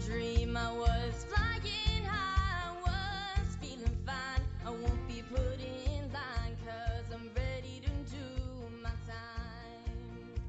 dream. I was flying high, I was feeling fine. I won't be put in line, 'cause I'm ready to do my time.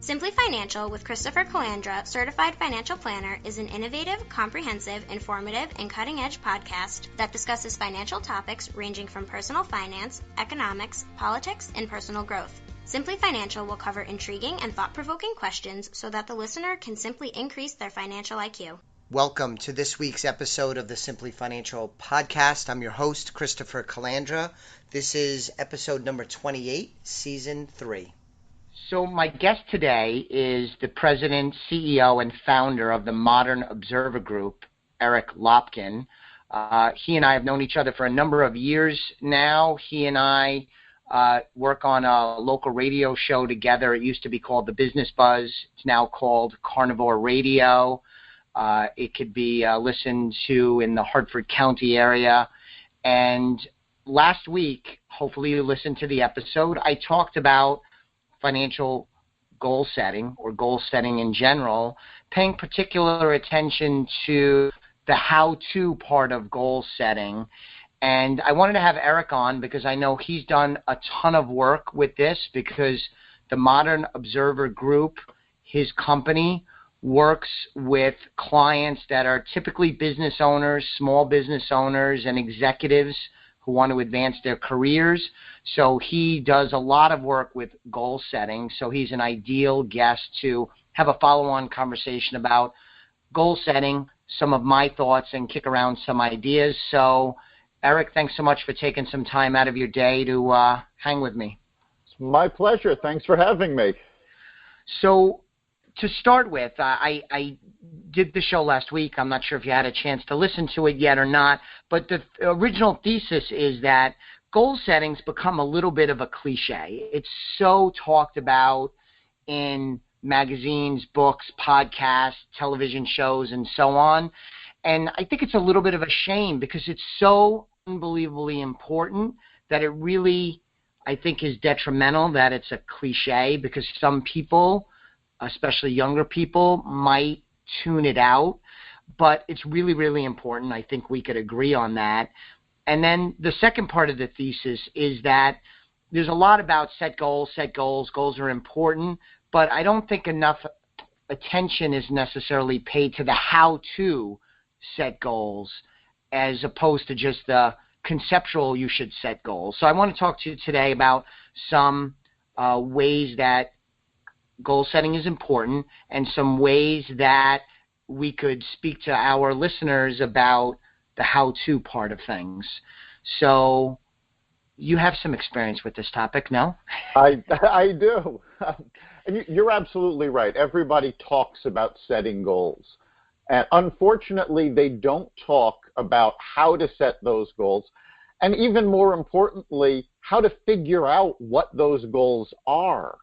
Simply Financial with Christopher Calandra, Certified Financial Planner, is an innovative, comprehensive, informative, and cutting-edge podcast that discusses financial topics ranging from personal finance, economics, politics, and personal growth. Simply Financial will cover intriguing and thought-provoking questions so that the listener can simply increase their financial IQ. Welcome to this week's episode of the Simply Financial podcast. I'm your host, Christopher Calandra. This is episode number 28, season 3. So my guest today is the president, CEO, and founder of the Modern Observer Group, Eric Lopkin. He and I have known each other for a number of years now. He and I work on a local radio show together. It used to be called The Business Buzz. It's now called Carnivore Radio. It could be listened to in the Hartford County area. And last week, hopefully you listened to the episode, I talked about financial goal setting or goal setting in general, paying particular attention to the how-to part of goal setting. And I wanted to have Eric on because I know he's done a ton of work with this, because the Modern Observer Group, his company, works with clients that are typically business owners, small business owners, and executives who want to advance their careers. So he does a lot of work with goal setting. So he's an ideal guest to have a follow-on conversation about goal setting, some of my thoughts, and kick around some ideas. So Eric, thanks so much for taking some time out of your day to hang with me. It's my pleasure. Thanks for having me. So to start with, I did the show last week. I'm not sure if you had a chance to listen to it yet or not, but the original thesis is that goal setting's become a little bit of a cliche. It's so talked about in magazines, books, podcasts, television shows, and so on. And I think it's a little bit of a shame because it's so unbelievably important that it really, I think, is detrimental that it's a cliche, because some people, especially younger people, might tune it out. But it's really, really important. I think we could agree on that. And then the second part of the thesis is that there's a lot about set goals. Goals are important, but I don't think enough attention is necessarily paid to the how-to set goals, as opposed to just the conceptual you should set goals. So I want to talk to you today about some ways that goal setting is important and some ways that we could speak to our listeners about the how-to part of things. So you have some experience with this topic, no? I do. And you're absolutely right. Everybody talks about setting goals. And unfortunately, they don't talk about how to set those goals, and even more importantly, how to figure out what those goals are.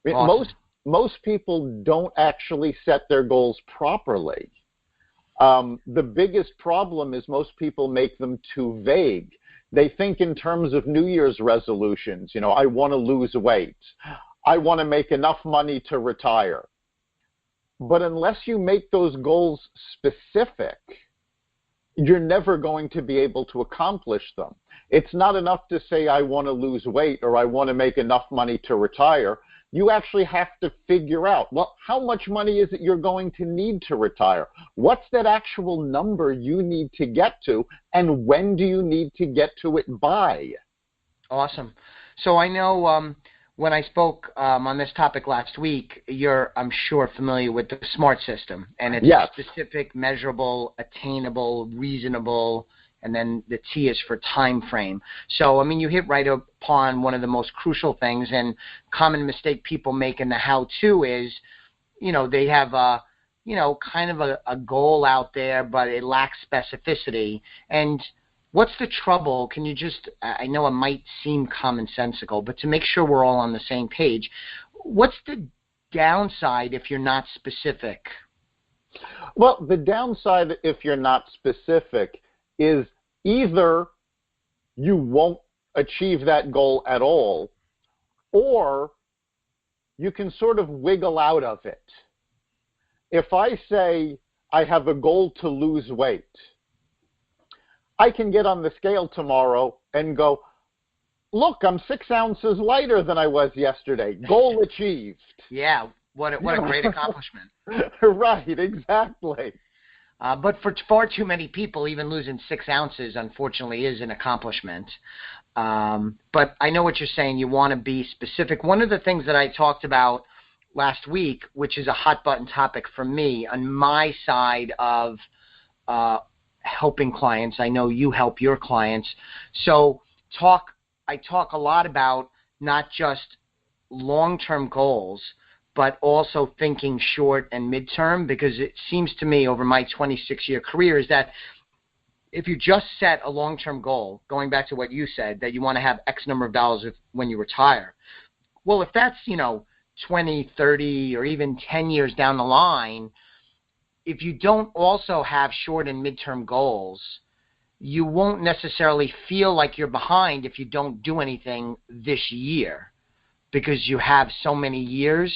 I mean, Awesome. most people don't actually set their goals properly. The biggest problem is most people make them too vague. They think in terms of New Year's resolutions. You know, I want to lose weight. I want to make enough money to retire. But unless you make those goals specific, you're never going to be able to accomplish them. It's not enough to say, I want to lose weight or I want to make enough money to retire. You actually have to figure out, well, how much money is it you're going to need to retire? What's that actual number you need to get to, and when do you need to get to it by? Awesome. So I know when I spoke on this topic last week, you're, I'm sure, familiar with the SMART system. And it's Yes. specific, measurable, attainable, reasonable, and then the T is for time frame. So, I mean, you hit right upon one of the most crucial things, and common mistake people make in the how-to is, you know, they have a, you know, kind of a goal out there, but it lacks specificity. And what's the trouble? Can you just, I know it might seem commonsensical, but to make sure we're all on the same page, what's the downside if you're not specific? Well, the downside if you're not specific is either you won't achieve that goal at all, or you can sort of wiggle out of it. If I say, I have a goal to lose weight. I can get on the scale tomorrow and go, look, I'm 6 ounces lighter than I was yesterday. Goal achieved. Yeah, what a great accomplishment. Right, exactly. But for far too many people, even losing 6 ounces, unfortunately, is an accomplishment. But I know what you're saying. You want to be specific. One of the things that I talked about last week, which is a hot button topic for me on my side of helping clients. I know you help your clients. So I talk a lot about not just long-term goals, but also thinking short and midterm, because it seems to me over my 26-year career is that if you just set a long-term goal, going back to what you said, that you want to have X number of dollars when you retire, well, if that's, 20, 30, or even 10 years down the line, if you don't also have short and midterm goals, you won't necessarily feel like you're behind if you don't do anything this year, because you have so many years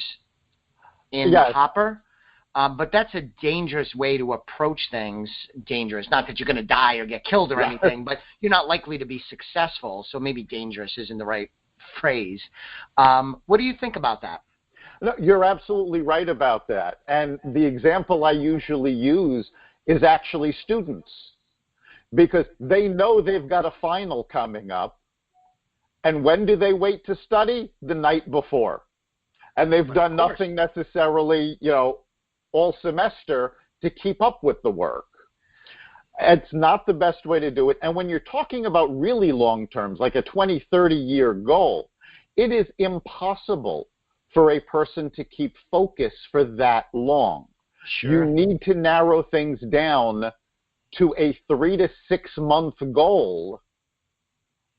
in the hopper. But that's a dangerous way to approach things. Dangerous, not that you're going to die or get killed or anything, but you're not likely to be successful. So maybe dangerous isn't the right phrase. What do you think about that? No, you're absolutely right about that. And the example I usually use is actually students, because they know they've got a final coming up. And when do they wait to study? The night before. And they've done nothing necessarily, all semester to keep up with the work. It's not the best way to do it. And when you're talking about really long terms, like a 20, 30-year goal, it is impossible for a person to keep focus for that long. Sure. You need to narrow things down to a 3 to 6 month goal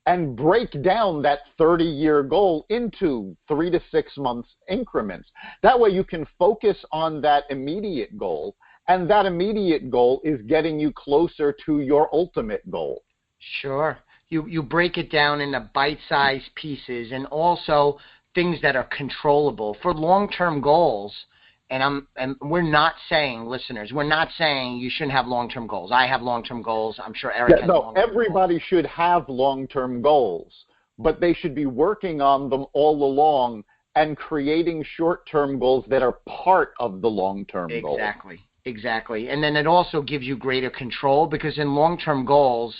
and break down that 30-year goal into 3 to 6 months increments. That way you can focus on that immediate goal, and that immediate goal is getting you closer to your ultimate goal. Sure. You break it down into bite-sized pieces, and also things that are controllable. For long-term goals, and we're not saying, listeners, we're not saying you shouldn't have long-term goals. I have long-term goals. I'm sure Eric has long-term goals. Everybody should have long-term goals, but they should be working on them all along and creating short-term goals that are part of the long-term goal. Exactly. And then it also gives you greater control, because in long-term goals,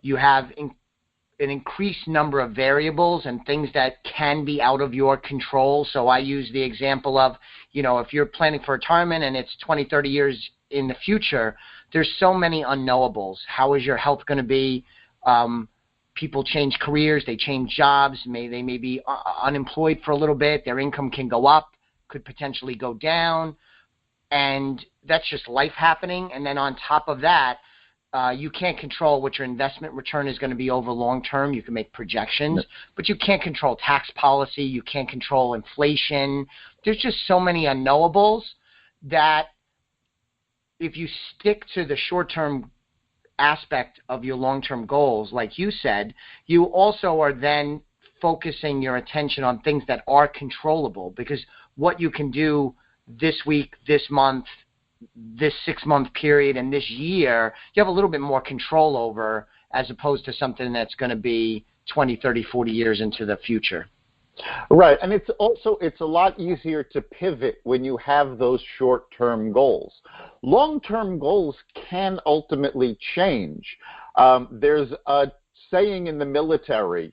you have an increased number of variables and things that can be out of your control. So I use the example of, if you're planning for retirement and it's 20, 30 years in the future, there's so many unknowables. How is your health going to be? People change careers, they change jobs, they may be unemployed for a little bit, their income can go up, could potentially go down, and that's just life happening. And then on top of that, you can't control what your investment return is going to be over long term. You can make projections, but you can't control tax policy. You can't control inflation. There's just so many unknowables that if you stick to the short-term aspect of your long-term goals, like you said, you also are then focusing your attention on things that are controllable, because what you can do this week, this month, this 6-month period, and this year, you have a little bit more control over, as opposed to something that's going to be 20, 30, 40 years into the future. Right, and it's a lot easier to pivot when you have those short-term goals. Long-term goals can ultimately change. There's a saying in the military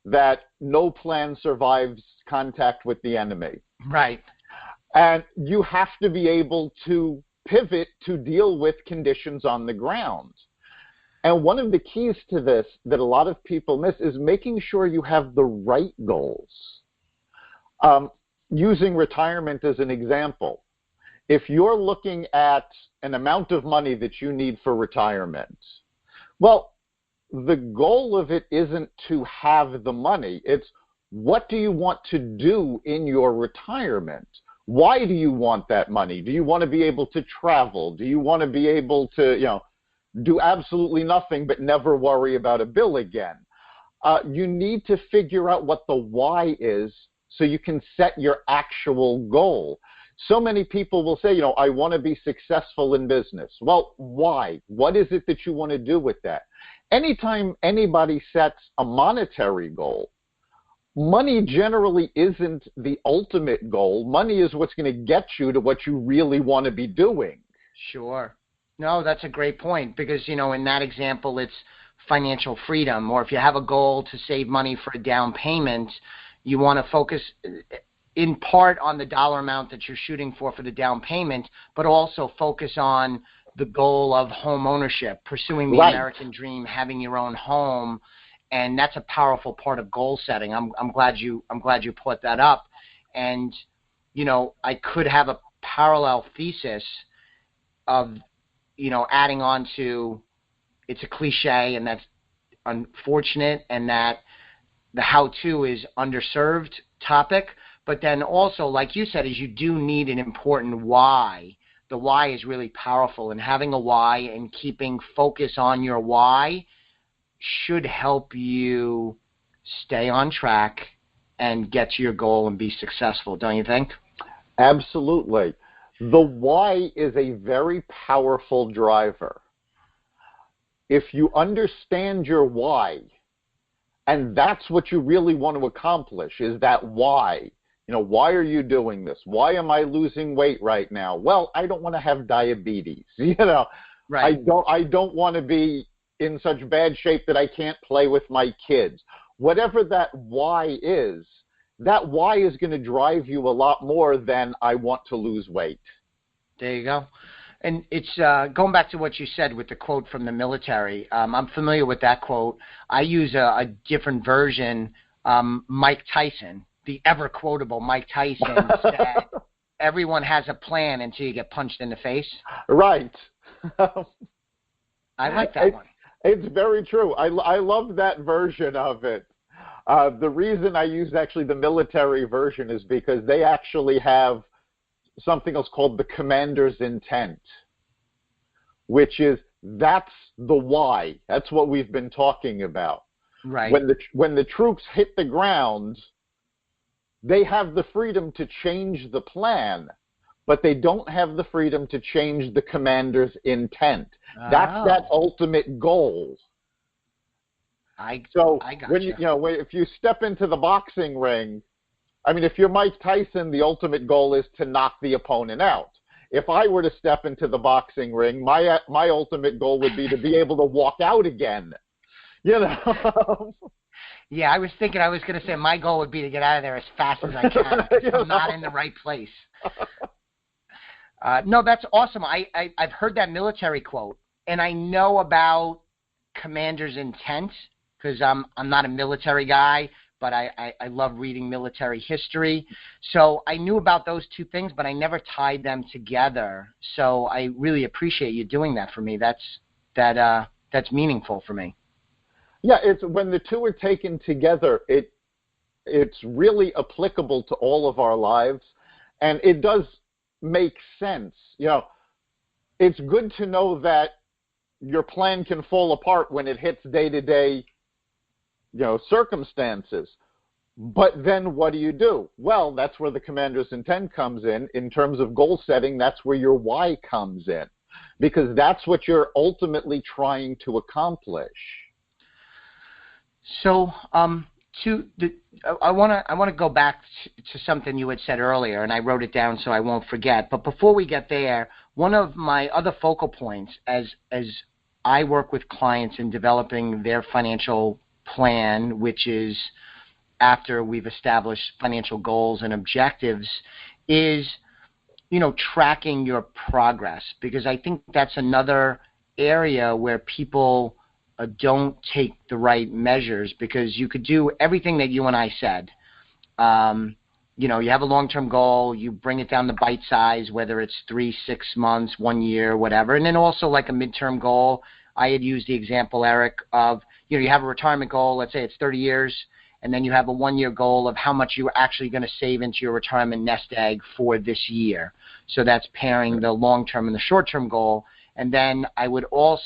that no plan survives contact with the enemy. Right. And you have to be able to pivot to deal with conditions on the ground. And one of the keys to this that a lot of people miss is making sure you have the right goals. Using retirement as an example, if you're looking at an amount of money that you need for retirement, well, the goal of it isn't to have the money. It's what do you want to do in your retirement? Why do you want that money? Do you want to be able to travel? Do you want to be able to, do absolutely nothing but never worry about a bill again? You need to figure out what the why is so you can set your actual goal. So many people will say, I want to be successful in business. Well, why? What is it that you want to do with that? Anytime anybody sets a monetary goal, money generally isn't the ultimate goal. Money is what's going to get you to what you really want to be doing. Sure. No, that's a great point because, in that example, it's financial freedom. Or if you have a goal to save money for a down payment, you want to focus in part on the dollar amount that you're shooting for the down payment, but also focus on the goal of home ownership, pursuing the American dream, having your own home. And that's a powerful part of goal setting. I'm glad you put that up. And, I could have a parallel thesis of, adding on to, it's a cliche and that's unfortunate and that the how-to is underserved topic. But then also, like you said, is you do need an important why. The why is really powerful, and having a why and keeping focus on your why should help you stay on track and get to your goal and be successful, don't you think? Absolutely. The why is a very powerful driver. If you understand your why, and that's what you really want to accomplish, is that why. Why are you doing this? Why am I losing weight right now? Well, I don't want to have diabetes. Right. I don't want to be in such bad shape that I can't play with my kids. Whatever that why is going to drive you a lot more than I want to lose weight. There you go. And it's going back to what you said with the quote from the military. I'm familiar with that quote. I use a different version. Mike Tyson, the ever-quotable Mike Tyson, said, everyone has a plan until you get punched in the face. Right. I like that one. It's very true. I love that version of it. The reason I use actually the military version is because they actually have something else called the commander's intent, which is that's the why. That's what we've been talking about. Right. When the troops hit the ground, they have the freedom to change the plan, but they don't have the freedom to change the commander's intent. That's that ultimate goal. I gotcha. When if you step into the boxing ring, if you're Mike Tyson, the ultimate goal is to knock the opponent out. If I were to step into the boxing ring, my ultimate goal would be to be able to walk out again. Yeah, I was thinking I was going to say my goal would be to get out of there as fast as I can. I'm not in the right place. No, that's awesome. I've heard that military quote, and I know about commander's intent because I'm not a military guy, but I love reading military history. So I knew about those two things, but I never tied them together. So I really appreciate you doing that for me. That's meaningful for me. Yeah, it's when the two are taken together, it's really applicable to all of our lives, and it does make sense. It's good to know that your plan can fall apart when it hits day-to-day, circumstances. But then what do? Well, that's where the commander's intent comes in. In terms of goal setting, that's where your why comes in, because that's what you're ultimately trying to accomplish. So, I want to go back to something you had said earlier, and I wrote it down so I won't forget. But before we get there, one of my other focal points, as I work with clients in developing their financial plan, which is after we've established financial goals and objectives, is tracking your progress, because I think that's another area where people don't take the right measures, because you could do everything that you and I said. You have a long-term goal, you bring it down to bite size, whether it's 3, 6 months, 1 year, whatever. And then also like a midterm goal. I had used the example, Eric, of, you have a retirement goal, let's say it's 30 years, and then you have a 1-year goal of how much you're actually going to save into your retirement nest egg for this year. So that's pairing the long-term and the short-term goal. And then I would also